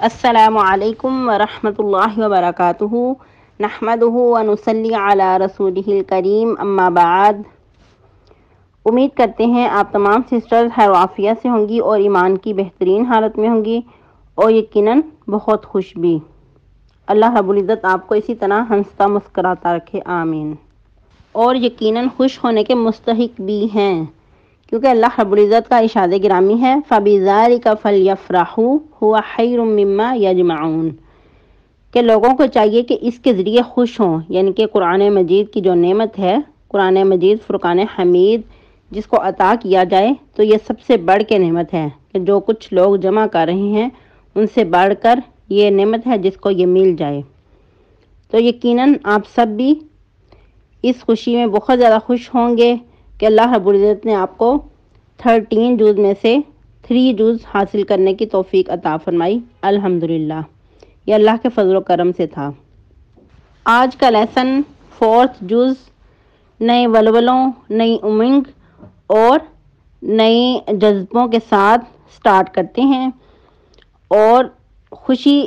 السلام علیکم ورحمۃ اللہ وبرکاتہ نحمدہ ونصلی علی رسولہ الکریم اما بعد۔ امید کرتے ہیں آپ تمام سسٹرز خیر و عافیت سے ہوں گی اور ایمان کی بہترین حالت میں ہوں گی اور یقیناً بہت خوش بھی۔ اللہ رب العزت آپ کو اسی طرح ہنستا مسکراتا رکھے، آمین۔ اور یقیناً خوش ہونے کے مستحق بھی ہیں، کیونکہ اللہ رب العزت کا ارشاد گرامی ہے فَبِذَلِكَ فَلْيَفْرَحُوا هُوَ خَيْرٌ مِّمَّا يَجْمَعُونَ، کہ لوگوں کو چاہیے کہ اس کے ذریعے خوش ہوں، یعنی کہ قرآن مجید کی جو نعمت ہے، قرآن مجید فرقان حمید جس کو عطا کیا جائے تو یہ سب سے بڑھ کے نعمت ہے کہ جو کچھ لوگ جمع کر رہے ہیں ان سے بڑھ کر یہ نعمت ہے جس کو یہ مل جائے۔ تو یقیناً آپ سب بھی اس خوشی میں بہت زیادہ خوش ہوں گے کہ اللہ رب العزت نے آپ کو 13 جز میں سے 3 جز حاصل کرنے کی توفیق عطا فرمائی، الحمدللہ۔ یہ اللہ کے فضل و کرم سے تھا۔ آج کا لیسن 4 جز نئے ولولوں، نئی امنگ اور نئے جذبوں کے ساتھ سٹارٹ کرتے ہیں، اور خوشی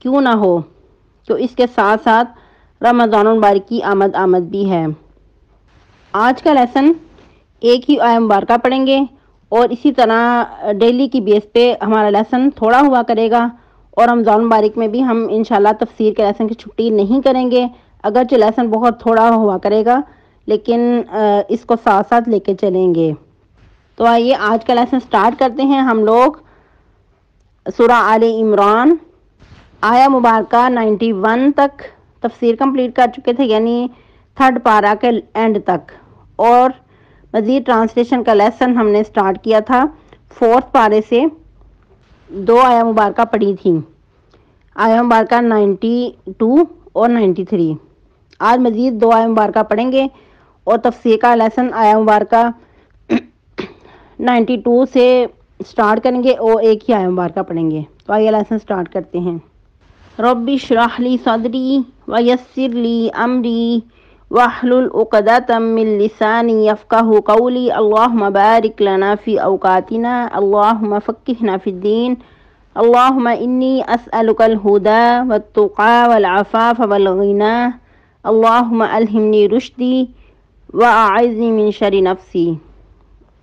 کیوں نہ ہو تو اس کے ساتھ ساتھ رمضان المبارک کی آمد بھی ہے۔ آج کا لیسن ایک ہی آیت مبارکہ پڑھیں گے اور اسی طرح ڈیلی کی بیس پہ ہمارا لیسن تھوڑا ہوا کرے گا، اور رمضان مبارک میں بھی ہم انشاءاللہ تفسیر کے لیسن کی چھٹی نہیں کریں گے، اگرچہ لیسن بہت تھوڑا ہوا کرے گا لیکن اس کو ساتھ ساتھ لے کے چلیں گے۔ تو آئیے آج کا لیسن سٹارٹ کرتے ہیں۔ ہم لوگ سورہ آل عمران آیہ مبارکہ 91 تک تفسیر کمپلیٹ کر چکے تھے، یعنی 3rd پارہ کے اینڈ تک، اور مزید ٹرانسلیشن کا لیسن ہم نے سٹارٹ کیا تھا 4th پارے سے 2 آیہ مبارکہ پڑھی تھی، آیہ مبارکہ 92 اور 93۔ آج مزید 2 آیہ مبارکہ پڑھیں گے اور تفسیر کا لیسن آیہ مبارکہ 92 سے سٹارٹ کریں گے اور ایک ہی آیہ مبارکہ پڑھیں گے۔ تو آئیے لیسن سٹارٹ کرتے ہیں۔ رب اشرح لی صدری ویسر لی امری واحلل عقدۃ من لسانی یفقہوا قولی اللہم بارک لنا فی اوقاتنا اللہم فقہنا فی الدین اللہم انی اسألک الہدی والتقی والعفاف والغنی اللہم الہمنی رشدی واعذنی من شر نفسی۔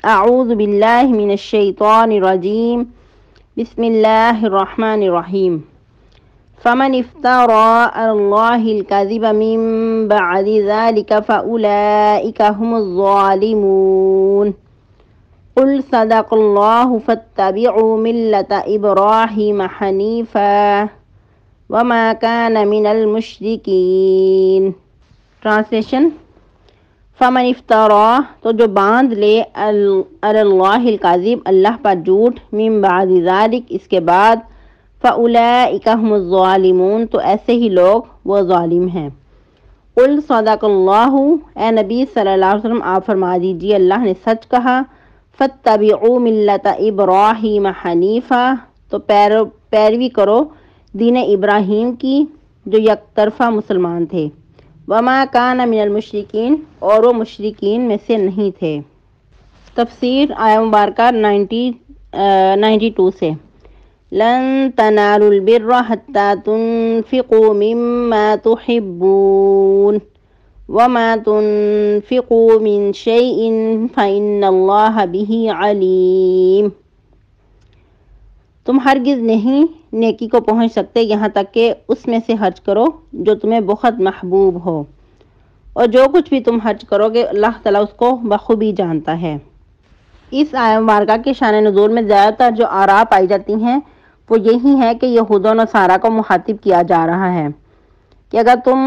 اعوذ باللہ من الشیطان الرجیم، بسم اللہ الرحمن الرحیم۔ فمن افترى على الله الكذب من بعد ذلك فأولئك هم الظالمون۔ قل صدق الله فاتبعوا ملة إبراهيم حنيفا وما كان من المشركين۔ ٹرانسلیشن: فمن افترا، تو جو باندھ لے، علی اللہ الکاذب، اللہ پر جھوٹ، من بعد ذالک، اس کے بعد، فاولئک هم الظالمون، تو ایسے ہی لوگ وہ ظالم ہیں۔ قل صدق اللہ، اے نبی صلی اللہ علیہ وسلم آپ فرما دیجئے اللہ نے سچ کہا۔ فاتبعوا ملت ابراہیم حنیفا، تو پیروی کرو دین ابراہیم کی جو یک طرفہ مسلمان تھے۔ وما کان من المشرکین، اور وہ مشرکین میں سے نہیں تھے۔ تفسیر آیہ مبارکہ 92 سے۔ لن تنالوا البر حتى تنفقوا مما تحبون وما تنفقوا من شيء فإن الله به عليم۔ تم ہرگز نہیں نیکی کو پہنچ سکتے یہاں تک کہ اس میں سے خرچ کرو جو تمہیں بہت محبوب ہو، اور جو کچھ بھی تم خرچ کرو گے اللہ تعالیٰ اس کو بخوبی جانتا ہے۔ اس آیہ مبارکہ کے شان نزول میں زیادہ تر جو آراء پائی جاتی ہیں وہ یہی ہے کہ یہود و نصارہ کو مخاطب کیا جا رہا ہے کہ اگر تم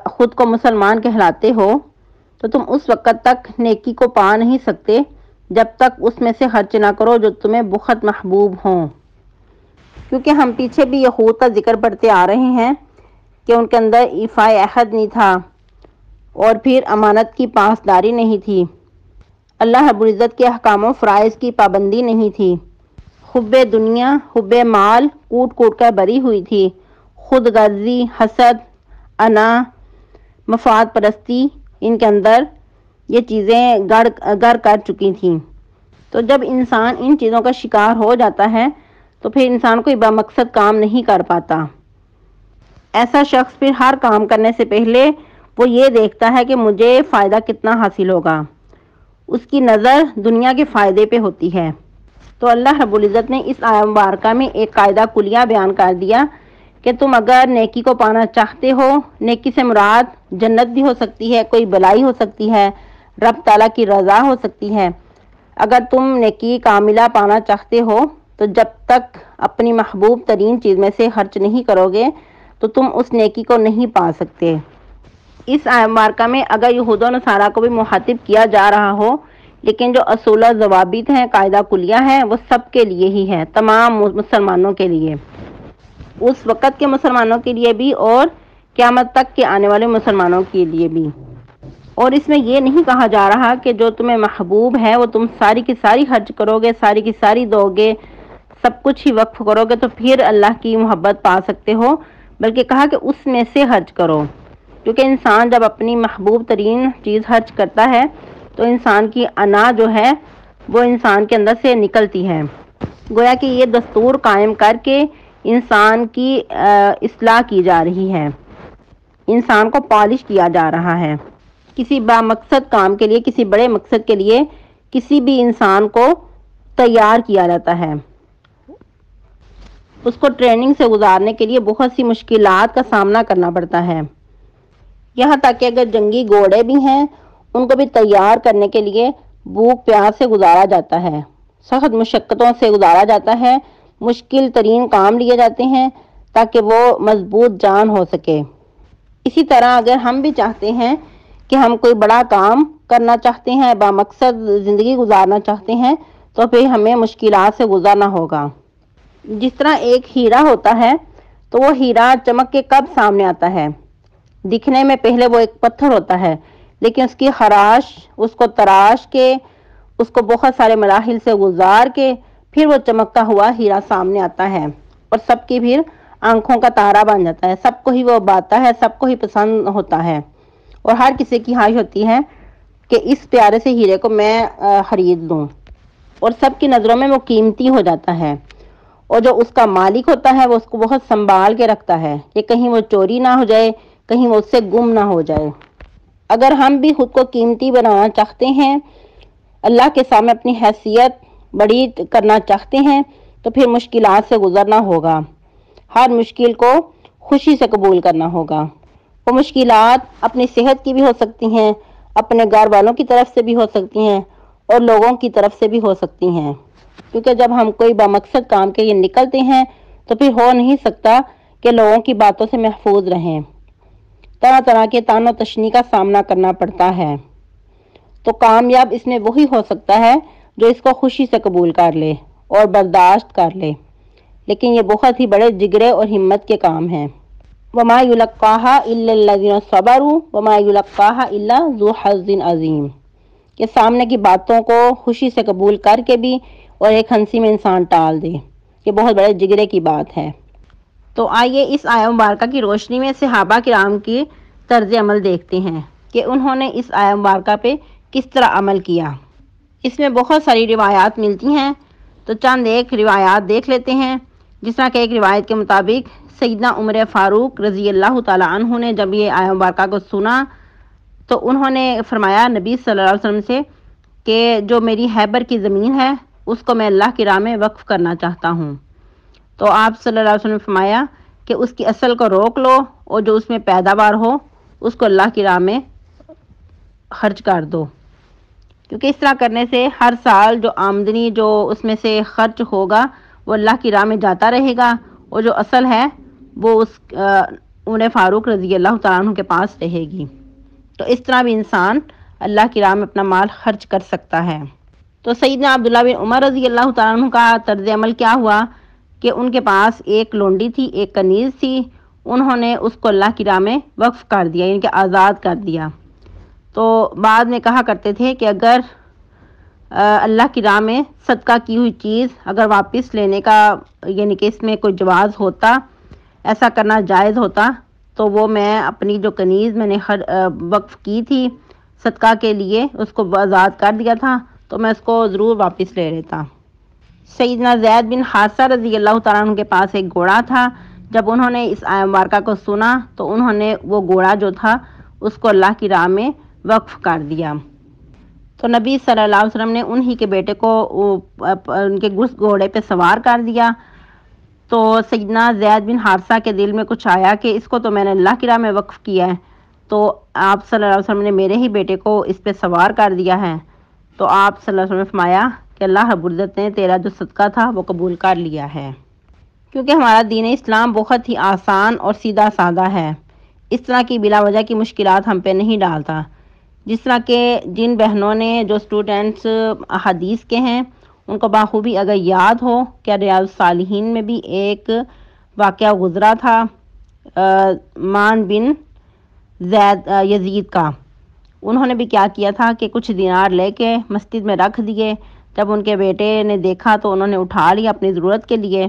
خود کو مسلمان کہلاتے ہو تو تم اس وقت تک نیکی کو پا نہیں سکتے جب تک اس میں سے خرچ نہ کرو جو تمہیں بہت محبوب ہوں، کیونکہ ہم پیچھے بھی یہود کا ذکر پڑھتے آ رہے ہیں کہ ان کے اندر ایفائے عہد نہیں تھا، اور پھر امانت کی پاسداری نہیں تھی، اللہ رب العزت کے احکام و فرائض کی پابندی نہیں تھی، حب دنیا، حب مال کوٹ کوٹ کر بری ہوئی تھی، خود غرضی، حسد، انا، مفاد پرستی ان کے اندر یہ چیزیں گڑ کر چکی تھیں۔ تو جب انسان ان چیزوں کا شکار ہو جاتا ہے تو پھر انسان کوئی بامقصد کام نہیں کر پاتا۔ ایسا شخص پھر ہر کام کرنے سے پہلے وہ یہ دیکھتا ہے کہ مجھے فائدہ کتنا حاصل ہوگا، اس کی نظر دنیا کے فائدے پہ ہوتی ہے۔ تو اللہ رب العزت نے اس آیت مبارکہ میں ایک قاعدہ کلیہ بیان کر دیا کہ تم اگر نیکی کو پانا چاہتے ہو، نیکی سے مراد جنت بھی ہو سکتی ہے، کوئی بلائی ہو سکتی ہے، رب تعالیٰ کی رضا ہو سکتی ہے۔ اگر تم نیکی کاملہ پانا چاہتے ہو تو جب تک اپنی محبوب ترین چیز میں سے خرچ نہیں کرو گے تو تم اس نیکی کو نہیں پا سکتے۔ اس آیت مبارکہ میں اگر یہود و نصارہ کو بھی مخاطب کیا جا رہا ہو، لیکن جو اصول و ضوابط ہیں، قاعدہ کلیہ ہے، وہ سب کے لیے ہی ہے، تمام مسلمانوں کے لیے، اس وقت کے مسلمانوں کے لیے بھی اور قیامت تک کے آنے والے مسلمانوں کے لیے بھی۔ اور اس میں یہ نہیں کہا جا رہا کہ جو تمہیں محبوب ہے وہ تم ساری کی ساری خرچ کرو گے، ساری کی ساری دو گے، سب کچھ ہی وقف کرو گے تو پھر اللہ کی محبت پا سکتے ہو، بلکہ کہا کہ اس میں سے خرچ کرو، کیونکہ انسان جب اپنی محبوب ترین چیز خرچ کرتا ہے تو انسان کی انا جو ہے وہ انسان کے اندر سے نکلتی ہے۔ گویا کہ یہ دستور قائم کر کے انسان کی اصلاح کی جا رہی ہے، انسان کو پالش کیا جا رہا ہے۔ کسی بامقصد کام کے لیے، کسی بڑے مقصد کے لیے کسی بھی انسان کو تیار کیا جاتا ہے، اس کو ٹریننگ سے گزارنے کے لیے بہت سی مشکلات کا سامنا کرنا پڑتا ہے۔ یہاں تک کہ اگر جنگی گھوڑے بھی ہیں ان کو بھی تیار کرنے کے لیے بھوک پیاس سے گزارا جاتا ہے، سخت مشقتوں سے گزارا جاتا ہے، مشکل ترین کام لیے جاتے ہیں تاکہ وہ مضبوط جان ہو سکے۔ اسی طرح اگر ہم بھی چاہتے ہیں کہ ہم کوئی بڑا کام کرنا چاہتے ہیں، بامقصد زندگی گزارنا چاہتے ہیں، تو پھر ہمیں مشکلات سے گزرنا ہوگا۔ جس طرح ایک ہیرا ہوتا ہے تو وہ ہیرا چمک کے کب سامنے آتا ہے؟ دکھنے میں پہلے وہ ایک پتھر ہوتا ہے، لیکن اس کی خراش، اس کو تراش کے، اس کو بہت سارے مراحل سے گزار کے پھر وہ چمکتا ہوا ہیرا سامنے آتا ہے اور سب کی پھر آنکھوں کا تارا بن جاتا ہے، سب کو ہی وہ باتا ہے، سب کو ہی پسند ہوتا ہے، اور ہر کسی کی خواہش ہوتی ہے کہ اس پیارے سے ہیرے کو میں خرید لوں، اور سب کی نظروں میں وہ قیمتی ہو جاتا ہے، اور جو اس کا مالک ہوتا ہے وہ اس کو بہت سنبھال کے رکھتا ہے کہ کہیں وہ چوری نہ ہو جائے، کہیں وہ اس سے گم نہ ہو جائے۔ اگر ہم بھی خود کو قیمتی بنانا چاہتے ہیں، اللہ کے سامنے اپنی حیثیت بڑی کرنا چاہتے ہیں، تو پھر مشکلات سے گزرنا ہوگا، ہر مشکل کو خوشی سے قبول کرنا ہوگا۔ وہ مشکلات اپنی صحت کی بھی ہو سکتی ہیں، اپنے گھر والوں کی طرف سے بھی ہو سکتی ہیں، اور لوگوں کی طرف سے بھی ہو سکتی ہیں، کیونکہ جب ہم کوئی بامقصد کام کے لیے نکلتے ہیں تو پھر ہو نہیں سکتا کہ لوگوں کی باتوں سے محفوظ رہیں، طرح طرح کے طعن و تشنیع کا سامنا کرنا پڑتا ہے۔ تو کامیاب اس میں وہی ہو سکتا ہے جو اس کو خوشی سے قبول کر لے اور برداشت کر لے، لیکن یہ بہت ہی بڑے جگرے اور ہمت کے کام ہیں۔ وما يلقاها الا الذين صبروا وما يلقاها الا ذو حظ عظیم، کہ سامنے کی باتوں کو خوشی سے قبول کر کے بھی اور ایک ہنسی میں انسان ٹال دے، یہ بہت بڑے جگرے کی بات ہے۔ تو آئیے اس آیت مبارکہ کی روشنی میں صحابہ کرام کی طرز عمل دیکھتے ہیں کہ انہوں نے اس آیت مبارکہ پہ کس طرح عمل کیا۔ اس میں بہت ساری روایات ملتی ہیں، تو چند ایک روایات دیکھ لیتے ہیں۔ جس طرح کہ ایک روایت کے مطابق سیدنا عمر فاروق رضی اللہ تعالی عنہ نے جب یہ آیت مبارکہ کو سنا تو انہوں نے فرمایا نبی صلی اللہ علیہ وسلم سے کہ جو میری خیبر کی زمین ہے اس کو میں اللہ کی راہ میں وقف کرنا چاہتا ہوں۔ تو آپ صلی اللہ علیہ وسلم نے فرمایا کہ اس کی اصل کو روک لو اور جو اس میں پیداوار ہو اس کو اللہ کی راہ میں خرچ کر دو، کیونکہ اس طرح کرنے سے ہر سال جو آمدنی جو اس میں سے خرچ ہوگا وہ اللہ کی راہ میں جاتا رہے گا، اور جو اصل ہے وہ اس عمر فاروق رضی اللہ تعالیٰ عنہ کے پاس رہے گی۔ تو اس طرح بھی انسان اللہ کی راہ میں اپنا مال خرچ کر سکتا ہے۔ تو سیدنا عبداللہ بن عمر رضی اللہ تعالیٰ عنہ کا طرز عمل کیا ہوا کہ ان کے پاس ایک لونڈی تھی، ایک کنیز تھی، انہوں نے اس کو اللہ کی راہ میں وقف کر دیا، یعنی کہ آزاد کر دیا۔ تو بعد میں کہا کرتے تھے کہ اگر اللہ کی راہ میں صدقہ کی ہوئی چیز اگر واپس لینے کا یعنی کہ اس میں کوئی جواز ہوتا، ایسا کرنا جائز ہوتا، تو وہ میں اپنی جو کنیز میں نے وقف کی تھی صدقہ کے لیے، اس کو آزاد کر دیا تھا، تو میں اس کو ضرور واپس لے لیتا۔ سیدنا زید بن حارثہ رضی اللہ تعالیٰ عنہ کے پاس ایک گھوڑا تھا۔ جب انہوں نے اس آیت مبارکہ کو سنا تو انہوں نے وہ گھوڑا جو تھا اس کو اللہ کی راہ میں وقف کر دیا۔ تو نبی صلی اللہ علیہ وسلم نے انہی کے بیٹے کو ان کے گھوڑے پہ سوار کر دیا۔ تو سیدنا زید بن حارثہ کے دل میں کچھ آیا کہ اس کو تو میں نے اللہ کی راہ میں وقف کیا ہے، تو آپ صلی اللہ علیہ وسلم نے میرے ہی بیٹے کو اس پہ سوار کر دیا ہے۔ تو آپ صلی اللہ علیہ وسلم نے فرمایا کہ اللہ رب العزت نے تیرا جو صدقہ تھا وہ قبول کر لیا ہے، کیونکہ ہمارا دین اسلام بہت ہی آسان اور سیدھا سادہ ہے، اس طرح کی بلا وجہ کی مشکلات ہم پہ نہیں ڈالتا۔ جس طرح کہ جن بہنوں نے جو اسٹوڈنٹس حدیث کے ہیں ان کو بخوبی اگر یاد ہو کہ ریاض الصالحین میں بھی ایک واقعہ گزرا تھا مان بن یزید کا۔ انہوں نے بھی کیا کیا تھا کہ کچھ دینار لے کے مسجد میں رکھ دیے۔ جب ان کے بیٹے نے دیکھا تو انہوں نے اٹھا لیا اپنی ضرورت کے لیے۔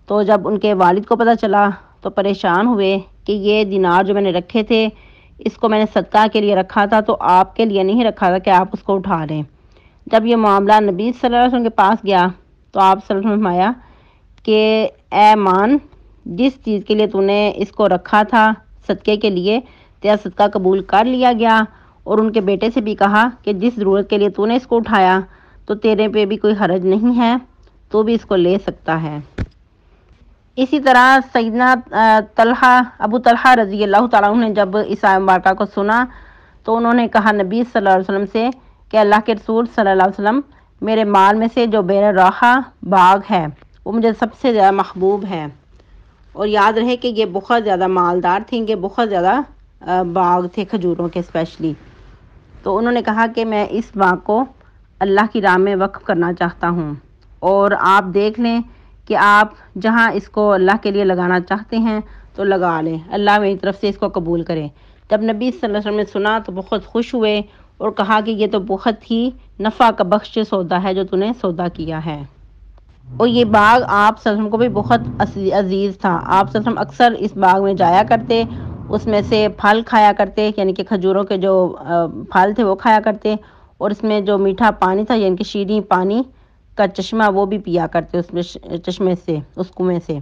تو جب ان کے والد کو پتہ چلا تو پریشان ہوئے کہ یہ دینار جو میں نے رکھے تھے اس کو میں نے صدقہ کے لیے رکھا تھا، تو آپ کے لیے نہیں رکھا تھا کہ آپ اس کو اٹھا لیں۔ جب یہ معاملہ نبی صلی اللہ علیہ وسلم کے پاس گیا تو آپ صلی اللہ علیہ وسلم نے فرمایا کہ اے مان، جس چیز کے لیے تو نے اس کو رکھا تھا صدقے کے لیے، تیرا صدقہ قبول کر لیا گیا۔ اور ان کے بیٹے سے بھی کہا کہ جس ضرورت کے لیے تو نے اس کو اٹھایا تو تیرے پہ بھی کوئی حرج نہیں ہے، تو بھی اس کو لے سکتا ہے۔ اسی طرح سیدنا ابو طلحہ رضی اللہ تعالیٰ عنہ نے جب اس آیت مبارکہ کو سنا تو انہوں نے کہا نبی صلی اللہ علیہ وسلم سے کہ اللہ کے رسول صلی اللہ علیہ وسلم، میرے مال میں سے جو بیر راحہ باغ ہے وہ مجھے سب سے زیادہ محبوب ہے۔ اور یاد رہے کہ یہ بہت زیادہ مالدار تھیں، کہ بہت زیادہ باغ تھے کھجوروں کے اسپیشلی۔ تو انہوں نے کہا کہ میں اس باغ کو اللہ کی راہ میں وقف کرنا چاہتا ہوں، اور آپ دیکھ لیں کہ آپ جہاں اس کو اللہ کے لیے لگانا چاہتے ہیں تو لگا لیں، اللہ میری طرف سے اس کو قبول کرے۔ جب نبی صلی اللہ علیہ وسلم نے سنا تو بہت خوش ہوئے اور کہا کہ یہ تو بہت ہی نفع کا بخش سودا ہے جو تو نے سودا کیا ہے۔ اور یہ باغ آپ صلی اللہ علیہ وسلم کو بھی بہت عزیز تھا۔ آپ صلی اللہ علیہ وسلم اکثر اس باغ میں جایا کرتے، اس میں سے پھل کھایا کرتے، یعنی کہ کھجوروں کے جو پھل تھے وہ کھایا کرتے، اور اس میں جو میٹھا پانی تھا یعنی کہ شیریں پانی کا چشمہ وہ بھی پیا کرتے اس میں چشمے سے، اس کنویں سے۔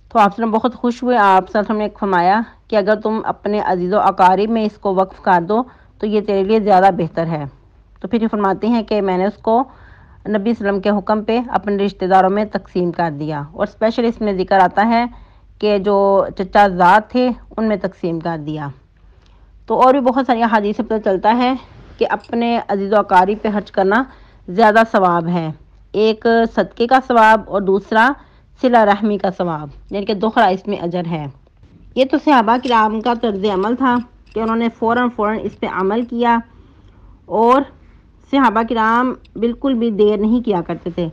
تو آپ صلی اللہ علیہ وسلم بہت خوش ہوئے۔ آپ صلی اللہ علیہ وسلم نے فرمایا کہ اگر تم اپنے عزیز و اقارب میں اس کو وقف کر دو تو یہ تیرے لیے زیادہ بہتر ہے۔ تو پھر یہ فرماتے ہیں کہ میں نے اس کو نبی صلی اللہ علیہ وسلم کے حکم پہ اپنے رشتہ داروں میں تقسیم کر دیا، اور اسپیشل اس میں ذکر آتا ہے کہ جو چچا زاد تھے ان میں تقسیم کر دیا۔ تو اور بھی بہت ساری احادیث سے پتہ چلتا ہے کہ اپنے عزیز و اقارب پہ خرچ کرنا زیادہ ثواب ہے، ایک صدقے کا ثواب اور دوسرا صلہ رحمی کا ثواب، یعنی کہ دوہرا اس میں اجر ہے۔ یہ تو صحابہ کرام کا طرز عمل تھا کہ انہوں نے فوراً اس پہ عمل کیا، اور صحابہ کرام بالکل بھی دیر نہیں کیا کرتے تھے،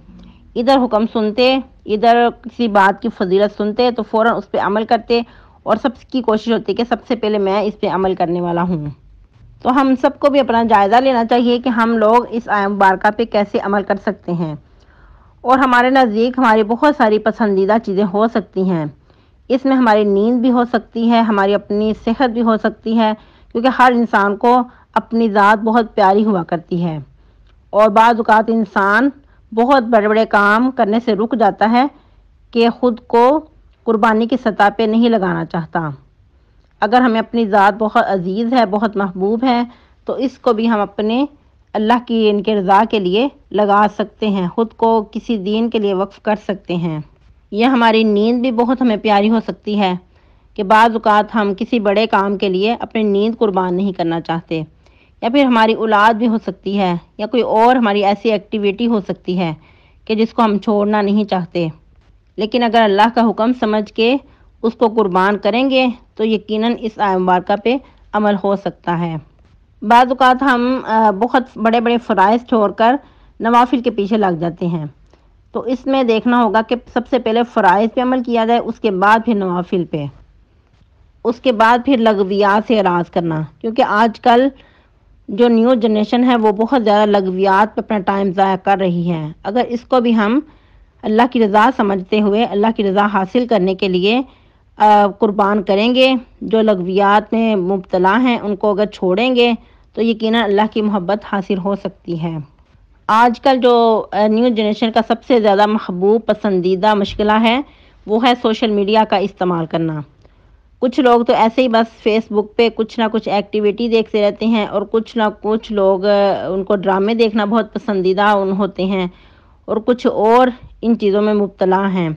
ادھر حکم سنتے، ادھر کسی بات کی فضیلت سنتے تو فوراً اس پہ عمل کرتے، اور سب کی کوشش ہوتی کہ سب سے پہلے میں اس پہ عمل کرنے والا ہوں۔ تو ہم سب کو بھی اپنا جائزہ لینا چاہیے کہ ہم لوگ اس آیت مبارکہ پہ کیسے عمل کر سکتے ہیں، اور ہمارے نزدیک ہماری بہت ساری پسندیدہ چیزیں ہو سکتی ہیں۔ اس میں ہماری نیند بھی ہو سکتی ہے، ہماری اپنی صحت بھی ہو سکتی ہے، کیونکہ ہر انسان کو اپنی ذات بہت پیاری ہوا کرتی ہے، اور بعض اوقات انسان بہت بڑے بڑے کام کرنے سے رک جاتا ہے کہ خود کو قربانی کی سطح پہ نہیں لگانا چاہتا۔ اگر ہمیں اپنی ذات بہت عزیز ہے، بہت محبوب ہے، تو اس کو بھی ہم اپنے اللہ کی ان کے رضا کے لیے لگا سکتے ہیں، خود کو کسی دین کے لیے وقف کر سکتے ہیں۔ یہ ہماری نیند بھی بہت ہمیں پیاری ہو سکتی ہے کہ بعض اوقات ہم کسی بڑے کام کے لیے اپنی نیند قربان نہیں کرنا چاہتے، یا پھر ہماری اولاد بھی ہو سکتی ہے، یا کوئی اور ہماری ایسی ایکٹیویٹی ہو سکتی ہے کہ جس کو ہم چھوڑنا نہیں چاہتے، لیکن اگر اللہ کا حکم سمجھ کے اس کو قربان کریں گے تو یقیناً اس آیت مبارکہ پہ عمل ہو سکتا ہے۔ بعض اوقات ہم بہت بڑے بڑے فرائض چھوڑ کر نوافل کے پیچھے لگ جاتے ہیں، تو اس میں دیکھنا ہوگا کہ سب سے پہلے فرائض پہ عمل کیا جائے، اس کے بعد پھر نوافل پہ، اس کے بعد پھر لغویات سے اعراض کرنا، کیونکہ آج کل جو نیو جنریشن ہے وہ بہت زیادہ لغویات پہ اپنا ٹائم ضائع کر رہی ہے۔ اگر اس کو بھی ہم اللہ کی رضا سمجھتے ہوئے اللہ کی رضا حاصل کرنے کے لیے قربان کریں گے، جو لغویات میں مبتلا ہیں ان کو اگر چھوڑیں گے تو یقیناً اللہ کی محبت حاصل ہو سکتی ہے۔ آج کل جو نیو جنریشن کا سب سے زیادہ محبوب پسندیدہ مشغلہ ہے وہ ہے سوشل میڈیا کا استعمال کرنا۔ کچھ لوگ تو ایسے ہی بس فیس بک پہ کچھ نہ کچھ ایکٹیویٹی دیکھتے رہتے ہیں، اور کچھ نہ کچھ لوگ ان کو ڈرامے دیکھنا بہت پسندیدہ ہوتے ہیں، اور کچھ اور ان چیزوں میں مبتلا ہیں۔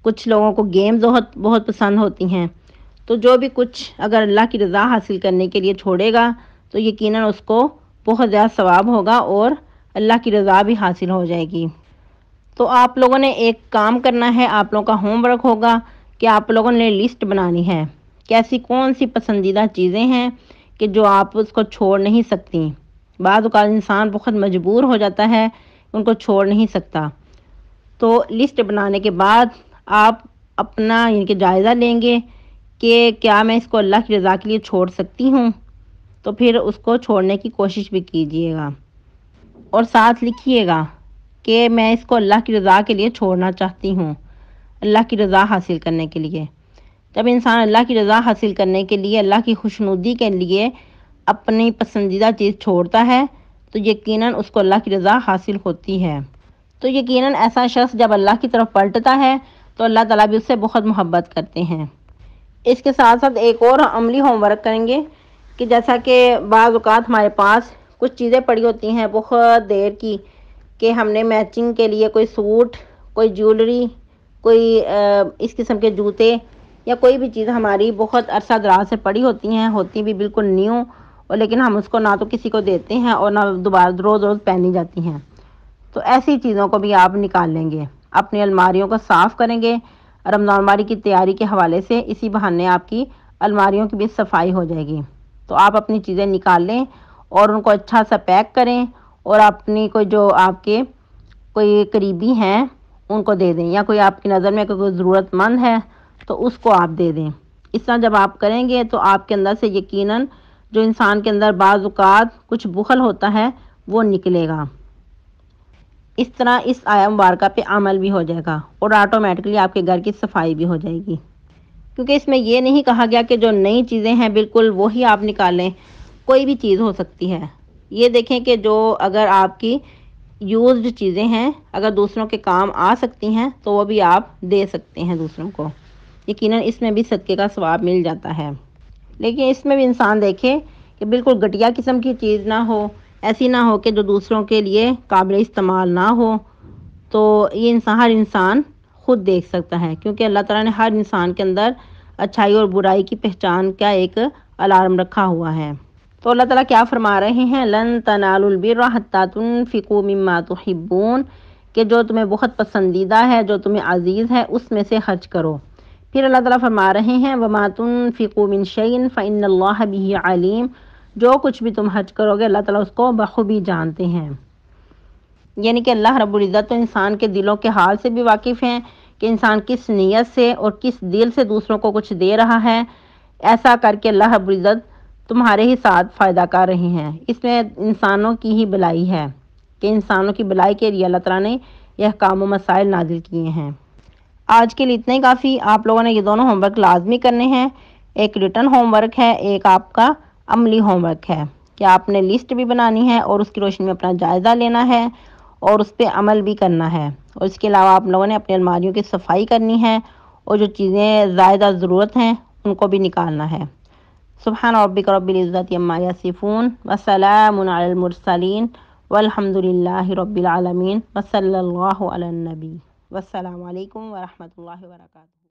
کچھ لوگوں کو گیمز بہت پسند ہوتی ہیں۔ تو جو بھی کچھ اگر اللہ کی رضا حاصل کرنے کے لیے چھوڑے گا تو یقیناً اس کو بہت زیادہ ثواب ہوگا اور اللہ کی رضا بھی حاصل ہو جائے گی۔ تو آپ لوگوں نے ایک کام کرنا ہے، آپ لوگوں کا ہوم ورک ہوگا کہ آپ لوگوں نے لسٹ بنانی ہے کہ ایسی کون سی پسندیدہ چیزیں ہیں کہ جو آپ اس کو چھوڑ نہیں سکتی۔ بعض اوقات انسان بہت مجبور ہو جاتا ہے، ان کو چھوڑ نہیں سکتا۔ تو لسٹ بنانے کے بعد آپ اپنا یعنی کہ جائزہ لیں گے کہ کیا میں اس کو اللہ کی رضا کے لیے چھوڑ سکتی ہوں، تو پھر اس کو چھوڑنے کی کوشش بھی کیجیے گا، اور ساتھ لکھیے گا کہ میں اس کو اللہ کی رضا کے لیے چھوڑنا چاہتی ہوں، اللہ کی رضا حاصل کرنے کے لیے۔ جب انسان اللہ کی رضا حاصل کرنے کے لیے، اللہ کی خوشنودی کے لیے اپنی پسندیدہ چیز چھوڑتا ہے تو یقیناً اس کو اللہ کی رضا حاصل ہوتی ہے۔ تو یقیناً ایسا شخص جب اللہ کی طرف پلٹتا ہے تو اللہ تعالیٰ بھی اس سے بہت محبت کرتے ہیں۔ اس کے ساتھ ساتھ ایک اور عملی ہوم ورک کریں گے کہ جیسا کہ بعض اوقات ہمارے پاس کچھ چیزیں پڑی ہوتی ہیں بہت دیر کی، کہ ہم نے میچنگ کے لیے کوئی سوٹ، کوئی جیولری، کوئی اس قسم کے جوتے یا کوئی بھی چیز ہماری بہت عرصہ دراز سے پڑی ہوتی ہیں، ہوتی بھی بالکل نیو، اور لیکن ہم اس کو نہ تو کسی کو دیتے ہیں اور نہ دوبارہ روز پہنی جاتی ہیں۔ تو ایسی چیزوں کو بھی آپ نکال لیں گے، اپنی الماریوں کو صاف کریں گے۔ رمضان الماری کی تیاری کے حوالے سے اسی بہانے آپ کی الماریوں کی بھی صفائی ہو جائے گی۔ تو آپ اپنی چیزیں نکال لیں اور ان کو اچھا سا پیک کریں، اور اپنی کوئی جو آپ کے کوئی قریبی ہیں ان کو دے دیں، یا کوئی آپ کی نظر میں کوئی ضرورت مند ہے تو اس کو آپ دے دیں۔ اس طرح جب آپ کریں گے تو آپ کے اندر سے یقیناً جو انسان کے اندر بعض اوقات کچھ بخل ہوتا ہے وہ نکلے گا۔ اس طرح اس آیہ مبارکہ پہ عمل بھی ہو جائے گا اور آٹومیٹکلی آپ کے گھر کی صفائی بھی ہو جائے گی، کیونکہ اس میں یہ نہیں کہا گیا کہ جو نئی چیزیں ہیں بالکل وہی آپ نکالیں، کوئی بھی چیز ہو سکتی ہے۔ یہ دیکھیں کہ جو اگر آپ کی یوزڈ چیزیں ہیں، اگر دوسروں کے کام آ سکتی ہیں تو وہ بھی آپ دے سکتے ہیں دوسروں کو، یقیناً اس میں بھی صدقے کا ثواب مل جاتا ہے۔ لیکن اس میں بھی انسان دیکھے کہ بالکل گھٹیا قسم کی چیز نہ ہو، ایسی نہ ہو کہ جو دوسروں کے لیے قابل استعمال نہ ہو۔ تو یہ ہر انسان خود دیکھ سکتا ہے، کیونکہ اللہ تعالیٰ نے ہر انسان کے اندر اچھائی اور برائی کی پہچان کا ایک الارم رکھا ہوا ہے۔ تو اللہ تعالیٰ کیا فرما رہے ہیں؟ لن تنالوا البر حتی تنفقوا مما تحبون، کہ جو تمہیں بہت پسندیدہ ہے، جو تمہیں عزیز ہے، اس میں سے خرچ کرو۔ پھر اللہ تعالیٰ فرما رہے ہیں وما تنفقوا من شیء فإن اللہ بہ علیم، جو کچھ بھی تم خرچ کرو گے اللہ تعالیٰ اس کو بخوبی جانتے ہیں۔ یعنی کہ اللہ رب العزت تو انسان کے دلوں کے حال سے بھی واقف ہیں کہ انسان کس نیت سے اور کس دل سے دوسروں کو کچھ دے رہا ہے۔ ایسا کر کے اللہ رب العزت تمہارے ہی ساتھ فائدہ کر رہے ہیں۔ اس میں انسانوں کی ہی بلائی ہے کہ انسانوں کی بلائی کے لیے اللہ تعالیٰ نے یہ احکام و مسائل نازل کیے ہیں۔ آج کے لیے اتنا ہی کافی۔ آپ لوگوں نے یہ دونوں ہوم ورک لازمی کرنے ہیں، ایک ریٹن ہوم ورک ہے، ایک آپ کا عملی ہوم ورک ہے، کہ آپ نے لسٹ بھی بنانی ہے اور اس کی روشنی میں اپنا جائزہ لینا ہے اور اس پہ عمل بھی کرنا ہے۔ اور اس کے علاوہ آپ لوگوں نے اپنی الماریوں کی صفائی کرنی ہے، اور جو چیزیں زائدہ ضرورت ہیں ان کو بھی نکالنا ہے۔ سبحان ربک رب العزت عما یصفون وسلام علی المرسلین والحمد للہ رب العالمین وصلی اللہ علی النبی۔ والسلام علیکم ورحمۃ اللہ وبرکاتہ۔